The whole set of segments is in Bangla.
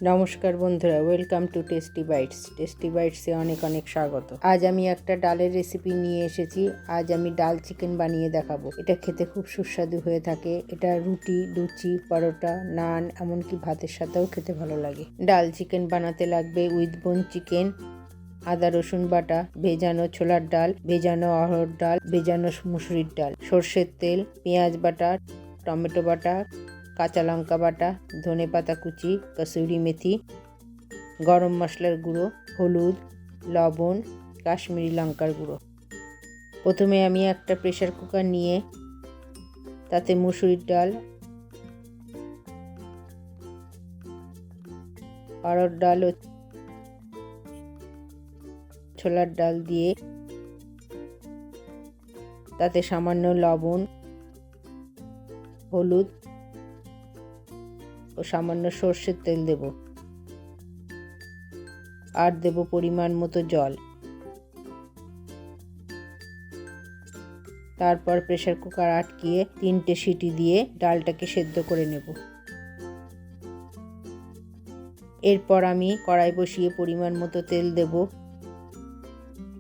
নমস্কার বন্ধুরা, ওয়েলকাম টু টেস্টি বাইটসে অনেক অনেক স্বাগত। আজ আমি একটা ডালের রেসিপি নিয়ে এসেছি। আজ আমি ডাল চিকেন বানিয়ে দেখাবো। এটা খেতে খুব সুস্বাদু হয়ে থাকে। এটা রুটি, লুচি, পরোটা, নান, এমনকি ভাতের সাথেও খেতে ভালো লাগে। ডাল চিকেন বানাতে লাগবে উইথ বোন চিকেন, আদা রসুন বাটা, ভেজানো ছোলার ডাল, ভেজানো অড়হর ডাল, ভেজানো মুসুরির ডাল, সর্ষের তেল, পেঁয়াজ বাটা, টমেটো বাটা, কাঁচা লঙ্কা বাটা, ধনে পাতা কুচি, কসুরি মেথি, গরম মশলার গুঁড়ো, হলুদ, লবণ, কাশ্মীরি লঙ্কার গুঁড়ো। প্রথমে আমি একটা প্রেসার কুকার নিয়ে তাতে মুসুরির ডাল, অড়হর ডাল ও ছোলার ডাল দিয়ে তাতে সামান্য লবণ, হলুদ ও সামান্য সর্ষের তেল দেব, আর দেব পরিমাণ মতো জল। তারপর প্রেসার কুকার আটকিয়ে 3টে সিটি দিয়ে ডালটাকে সেদ্ধ করে নেব। এরপর আমি কড়াই বসিয়ে পরিমাণ মতো তেল দেব।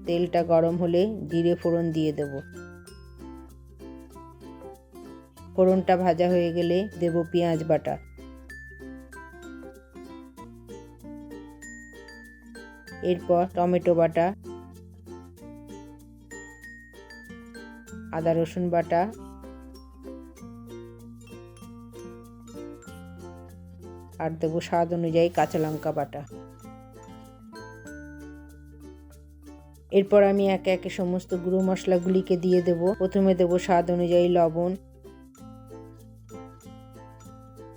তেলটা গরম হলে জিরে ফোড়ন দিয়ে দেব। ফোড়নটা ভাজা হয়ে গেলে দেব পেঁয়াজ বাটা, এরপর টমেটো বাটা, আদা রসুন বাটা, আর দেবো স্বাদ অনুযায়ী কাঁচা লঙ্কা বাটা। এরপর আমি একে একে সমস্ত গুঁড়ো মশলাগুলিকে দিয়ে দেব। প্রথমে দেব স্বাদ অনুযায়ী লবণ,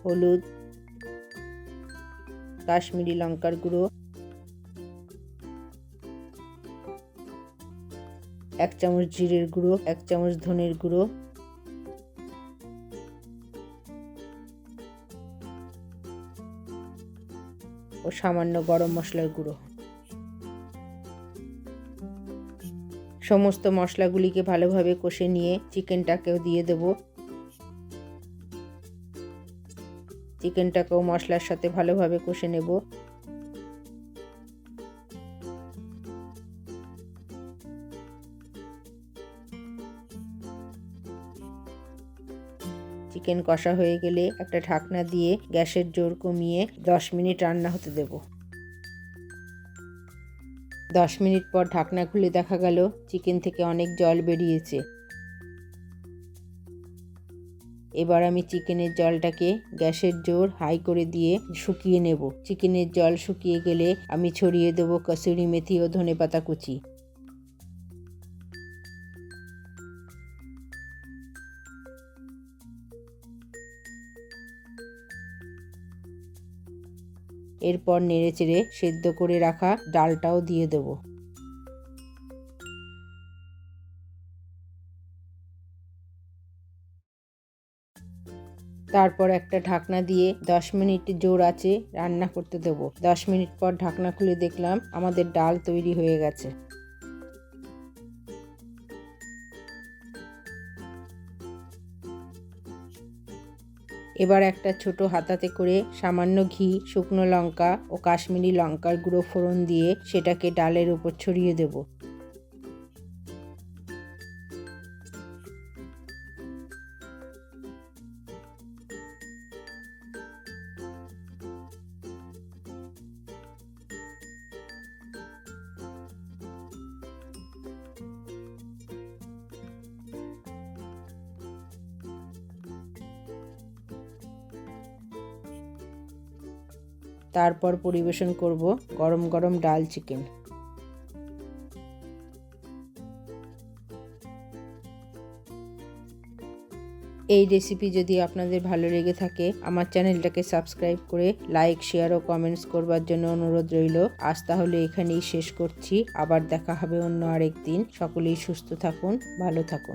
হলুদ, কাশ্মীরি লঙ্কার গুঁড়ো, 1 চামচ জিরের গুঁড়ো, 1 চামচ ধনের গুঁড়ো, ও সামান্য গরম মশলার গুঁড়ো। সমস্ত মশলাগুলিকে ভালোভাবে কষে নিয়ে চিকেনটাকেও দিয়ে দেব। চিকেনটাকেও মশলার সাথে ভালোভাবে কষে নেব। চিকেন কষা হয়ে গেলে একটা ঢাকনা দিয়ে গ্যাসের জোর কমিয়ে 10 মিনিট রান্না হতে দেব। 10 মিনিট পর ঢাকনা খুলে দেখা গেল চিকেন থেকে অনেক জল বেরিয়েছে। এবার আমি চিকেনের জলটাকে গ্যাসের জোর হাই করে দিয়ে শুকিয়ে নেব। চিকেনের জল শুকিয়ে গেলে আমি ছড়িয়ে দেব কসুরি মেথি ও ধনেপাতা কুচি। এরপর নেড়েচেড়ে সেদ্ধ করে রাখা ডালটাও দিয়ে দেব। তারপর একটা ঢাকনা দিয়ে 10 মিনিট জোর আঁচে রান্না করতে দেব। 10 মিনিট পর ঢাকনা খুলে দেখলাম আমাদের ডাল তৈরি হয়ে গেছে। এবার একটা ছোট হাতাতে করে সামান্য ঘি, শুকনো লঙ্কা ও কাশ্মীরি লঙ্কার গুঁড়ো ফোড়ন দিয়ে সেটাকে ডালের উপর ছড়িয়ে দেব। তারপর পরিবেশন করব গরম গরম ডাল চিকেন। এই রেসিপি যদি আপনাদের ভালো লেগে থাকে আমার চ্যানেলটাকে সাবস্ক্রাইব করে লাইক, শেয়ার ও কমেন্টস করবার জন্য অনুরোধ রইল। আজ তাহলে এখানেই শেষ করছি। আবার দেখা হবে অন্য আরেক দিন। সকলেই সুস্থ থাকুন, ভালো থাকুন।